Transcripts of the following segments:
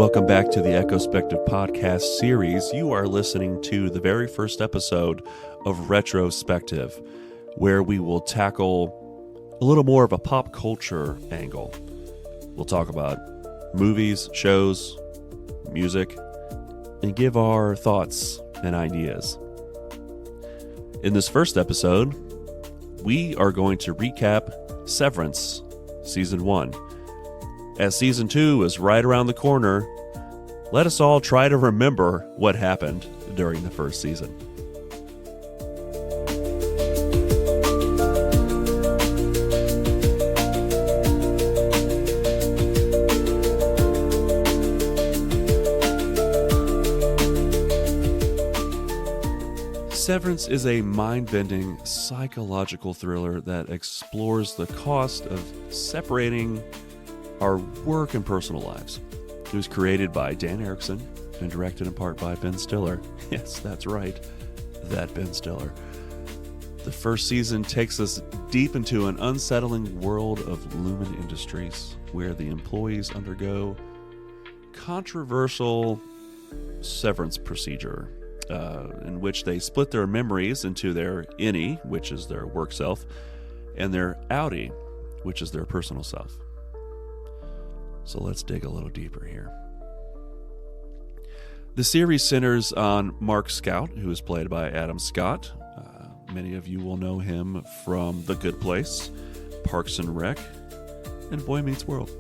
Welcome back to the Restrospective podcast series. You are listening to the very first episode of Retrospective, where we will tackle a little more of a pop culture angle. We'll talk about movies, shows, music, and give our thoughts and ideas. In this first episode, we are going to recap Severance Season 1. As Season 2 is right around the corner, let us all try to remember what happened during the first season. Severance is a mind-bending psychological thriller that explores the cost of separating our work and personal lives. It was created by Dan Erickson and directed in part by Ben Stiller. Yes, that's right, that Ben Stiller. The first season takes us deep into an unsettling world of Lumen Industries, where the employees undergo controversial severance procedure, in which they split their memories into their innie, which is their work self, and their outie, which is their personal self. So let's dig a little deeper here. The series centers on Mark Scout, who is played by Adam Scott. Many of you will know him from The Good Place, Parks and Rec, and Boy Meets World.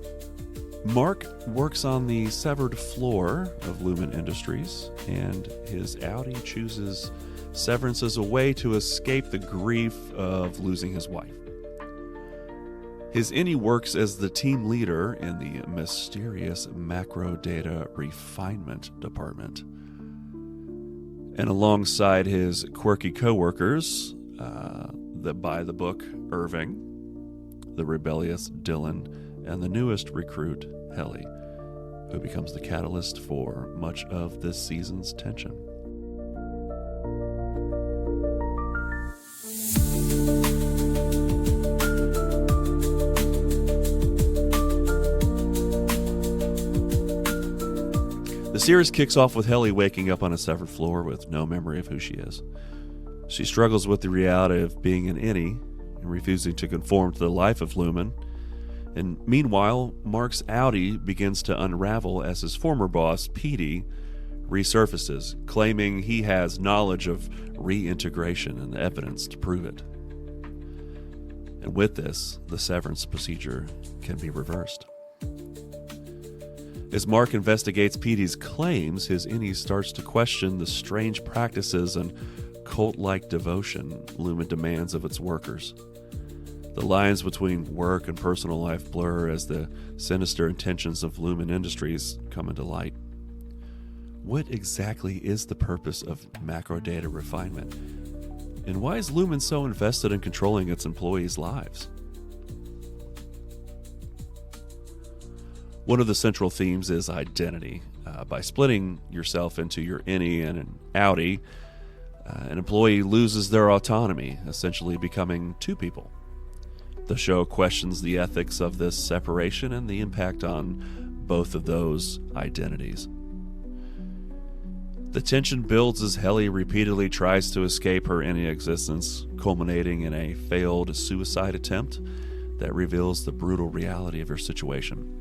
Mark works on the severed floor of Lumen Industries, and his outie chooses severance as a way to escape the grief of losing his wife. His innie works as the team leader in the mysterious macro data refinement department. And alongside his quirky coworkers, the by-the-book Irving, the rebellious Dylan, and the newest recruit, Helly, who becomes the catalyst for much of this season's tension. The series kicks off with Helly waking up on a severed floor with no memory of who she is. She struggles with the reality of being an innie and refusing to conform to the life of Lumen. And meanwhile, Mark's outie begins to unravel as his former boss, Petey, resurfaces, claiming he has knowledge of reintegration and evidence to prove it. And with this, the severance procedure can be reversed. As Mark investigates Petey's claims, his innie starts to question the strange practices and cult-like devotion Lumen demands of its workers. The lines between work and personal life blur as the sinister intentions of Lumen Industries come into light. What exactly is the purpose of macro data refinement? And why is Lumen so invested in controlling its employees' lives? One of the central themes is identity. By splitting yourself into your innie and an outie, an employee loses their autonomy, essentially becoming two people. The show questions the ethics of this separation and the impact on both of those identities. The tension builds as Helly repeatedly tries to escape her innie existence, culminating in a failed suicide attempt that reveals the brutal reality of her situation.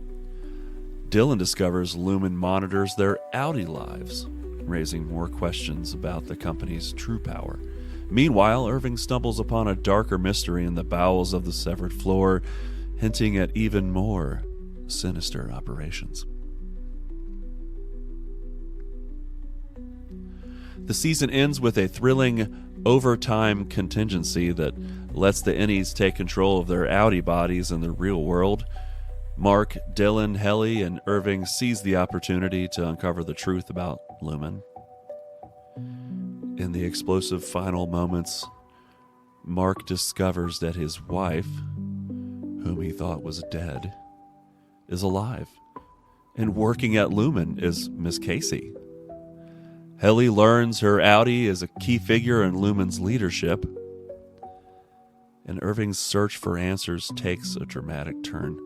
Dylan discovers Lumen monitors their outie lives, raising more questions about the company's true power. Meanwhile, Irving stumbles upon a darker mystery in the bowels of the severed floor, hinting at even more sinister operations. The season ends with a thrilling overtime contingency that lets the innies take control of their outie bodies in the real world. Mark, Dylan, Helly, and Irving seize the opportunity to uncover the truth about Lumen. In the explosive final moments, Mark discovers that his wife, whom he thought was dead, is alive, and working at Lumen is Miss Casey. Helly learns her outie is a key figure in Lumen's leadership, and Irving's search for answers takes a dramatic turn.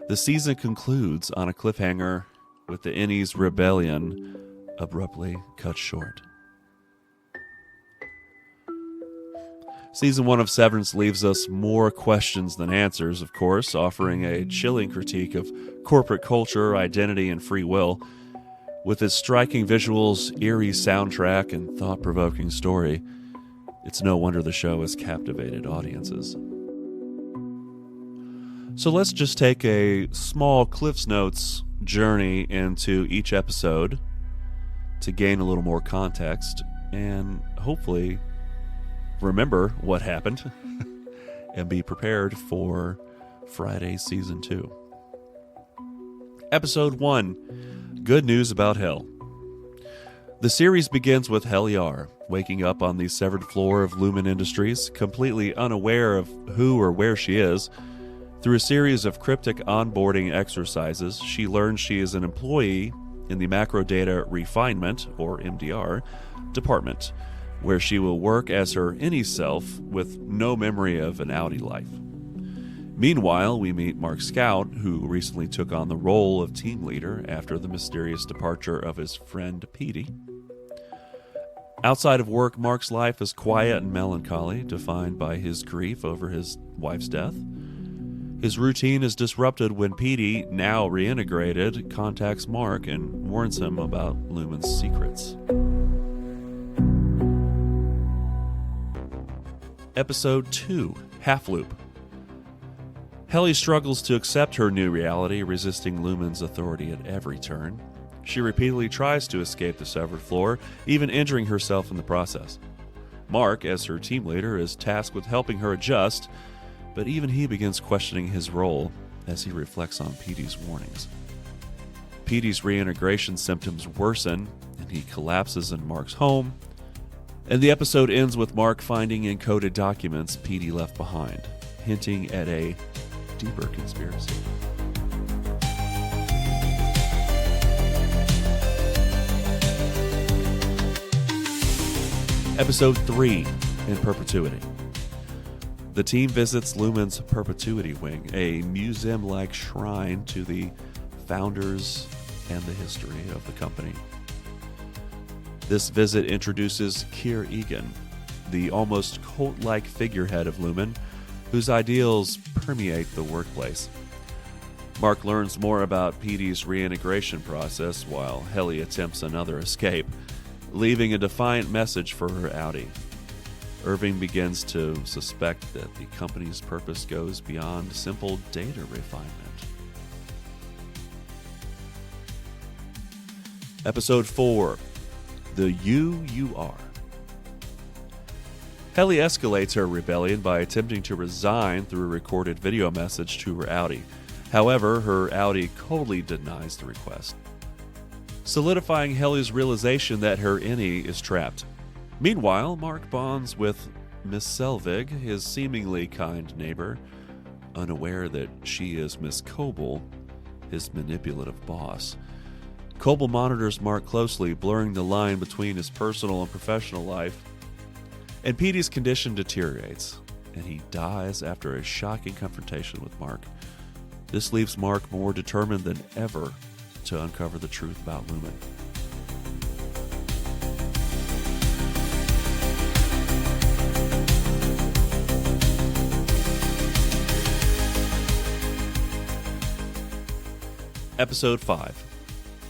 The season concludes on a cliffhanger with the innie's rebellion abruptly cut short. Season 1 of Severance leaves us more questions than answers, of course, offering a chilling critique of corporate culture, identity, and free will. With its striking visuals, eerie soundtrack, and thought-provoking story, it's no wonder the show has captivated audiences. So let's just take a small Cliff's Notes journey into each episode to gain a little more context and hopefully remember what happened and be prepared for Friday's Season 2. Episode 1, Good News About Hell. The series begins with Hell Yar waking up on the severed floor of Lumen Industries, completely unaware of who or where she is. Through a series of cryptic onboarding exercises, she learns she is an employee in the Macro Data Refinement, or MDR, department, where she will work as her innie self with no memory of an outie life. Meanwhile, we meet Mark Scout, who recently took on the role of team leader after the mysterious departure of his friend Petey. Outside of work, Mark's life is quiet and melancholy, defined by his grief over his wife's death. His routine is disrupted when Petey, now reintegrated, contacts Mark and warns him about Lumen's secrets. Episode 2, Half Loop. Helly struggles to accept her new reality, resisting Lumen's authority at every turn. She repeatedly tries to escape the severed floor, even injuring herself in the process. Mark, as her team leader, is tasked with helping her adjust, but even he begins questioning his role as he reflects on Petey's warnings. Petey's reintegration symptoms worsen, and he collapses in Mark's home. And the episode ends with Mark finding encoded documents Petey left behind, hinting at a deeper conspiracy. Episode 3, In Perpetuity. The team visits Lumen's Perpetuity Wing, a museum-like shrine to the founders and the history of the company. This visit introduces Keir Egan, the almost cult-like figurehead of Lumen, whose ideals permeate the workplace. Mark learns more about Petey's reintegration process while Helly attempts another escape, leaving a defiant message for her outie. Irving begins to suspect that the company's purpose goes beyond simple data refinement. Episode 4, The You Are. Helly escalates her rebellion by attempting to resign through a recorded video message to her outie. However, her outie coldly denies the request, solidifying Helly's realization that her innie is trapped. Meanwhile, Mark bonds with Miss Selvig, his seemingly kind neighbor, unaware that she is Miss Coble, his manipulative boss. Coble monitors Mark closely, blurring the line between his personal and professional life. And Petey's condition deteriorates, and he dies after a shocking confrontation with Mark. This leaves Mark more determined than ever to uncover the truth about Lumen. Episode 5,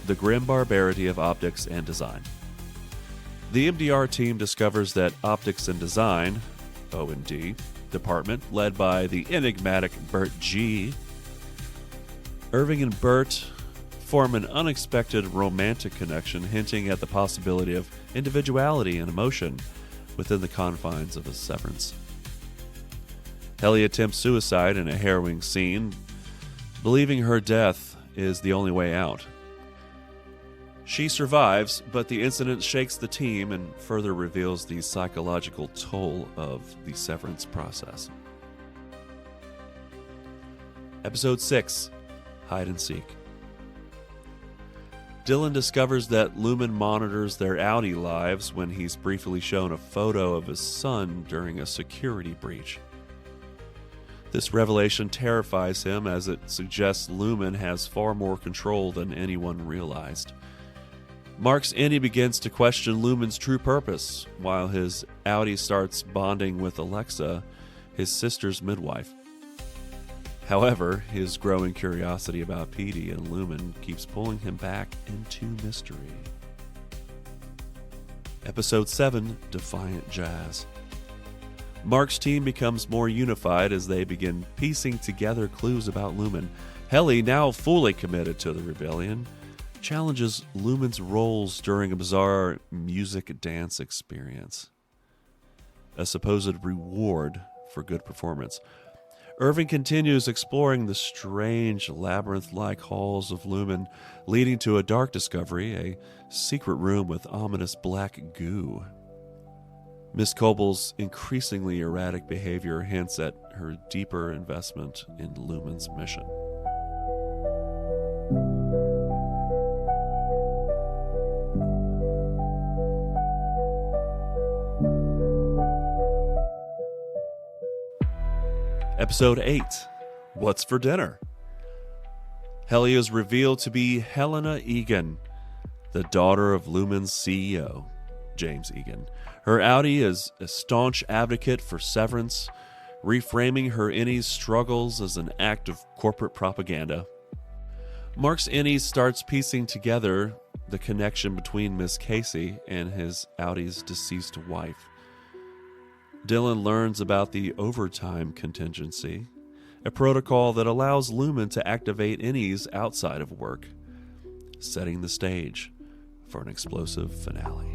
The Grim Barbarity of Optics and Design. The MDR team discovers that Optics and Design, O&D, department, led by the enigmatic Bert G. Irving and Bert form an unexpected romantic connection, hinting at the possibility of individuality and emotion within the confines of a severance. Helly attempts suicide in a harrowing scene, believing her death is the only way out. She survives, but the incident shakes the team and further reveals the psychological toll of the severance process. Episode 6, Hide and Seek. Dylan discovers that Lumen monitors their outie lives when he's briefly shown a photo of his son during a security breach. This revelation terrifies him as it suggests Lumen has far more control than anyone realized. Mark's Innie begins to question Lumen's true purpose, while his outie starts bonding with Alexa, his sister's midwife. However, his growing curiosity about Petey and Lumen keeps pulling him back into mystery. Episode 7, Defiant Jazz. Mark's team becomes more unified as they begin piecing together clues about Lumen. Helly, now fully committed to the rebellion, challenges Lumen's roles during a bizarre music dance experience, a supposed reward for good performance. Irving continues exploring the strange labyrinth-like halls of Lumen, leading to a dark discovery, a secret room with ominous black goo. Miss Coble's increasingly erratic behavior hints at her deeper investment in Lumen's mission. Episode 8, What's for Dinner? Helly is revealed to be Helena Egan, the daughter of Lumen's CEO, James Egan. Her outie is a staunch advocate for severance, reframing her Innie's struggles as an act of corporate propaganda. Mark's Innie starts piecing together the connection between Miss Casey and his outie's deceased wife. Dylan learns about the overtime contingency, a protocol that allows Lumen to activate Innies outside of work, setting the stage for an explosive finale.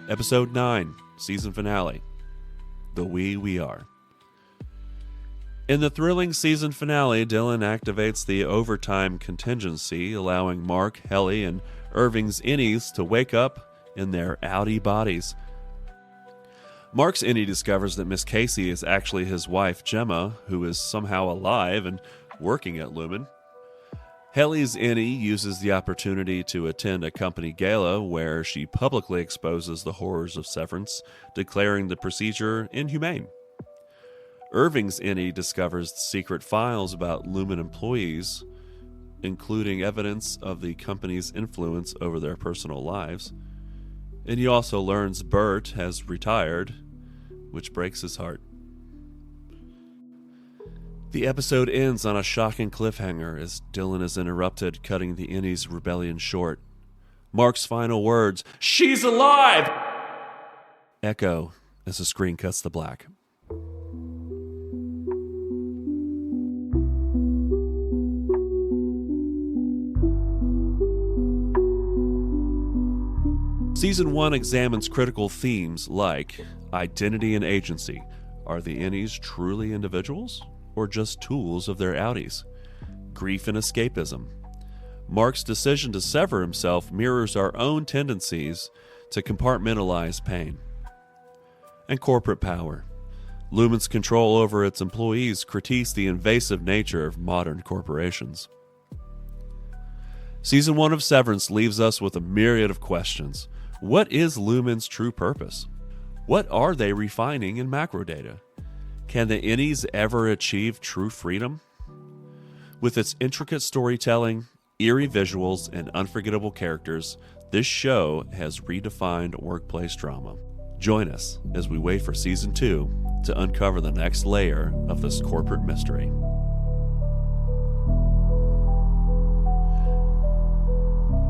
Episode 9, Season Finale, The We Are. In the thrilling season finale, Dylan activates the overtime contingency, allowing Mark, Helly, and Irving's Innies to wake up in their outie bodies. Mark's Innie discovers that Miss Casey is actually his wife, Gemma, who is somehow alive and working at Lumen. Helly's Innie uses the opportunity to attend a company gala where she publicly exposes the horrors of severance, declaring the procedure inhumane. Irving's Innie discovers secret files about Lumen employees, including evidence of the company's influence over their personal lives. And he also learns Bert has retired, which breaks his heart. The episode ends on a shocking cliffhanger as Dylan is interrupted, cutting the Innie's rebellion short. Mark's final words, "She's alive!" echo as the screen cuts to black. Season 1 examines critical themes like identity and agency. Are the Innies truly individuals or just tools of their outies? Grief and escapism. Mark's decision to sever himself mirrors our own tendencies to compartmentalize pain. And corporate power. Lumen's control over its employees critiques the invasive nature of modern corporations. Season 1 of Severance leaves us with a myriad of questions. What is Lumen's true purpose? What are they refining in macro data? Can the Innies ever achieve true freedom? With its intricate storytelling, eerie visuals, and unforgettable characters, this show has redefined workplace drama. Join us as we wait for Season 2 to uncover the next layer of this corporate mystery.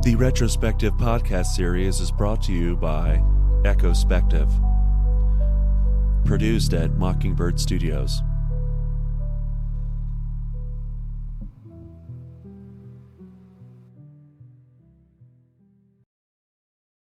The Retrospective podcast series is brought to you by Restrospective. Produced at Mockingbird Studios.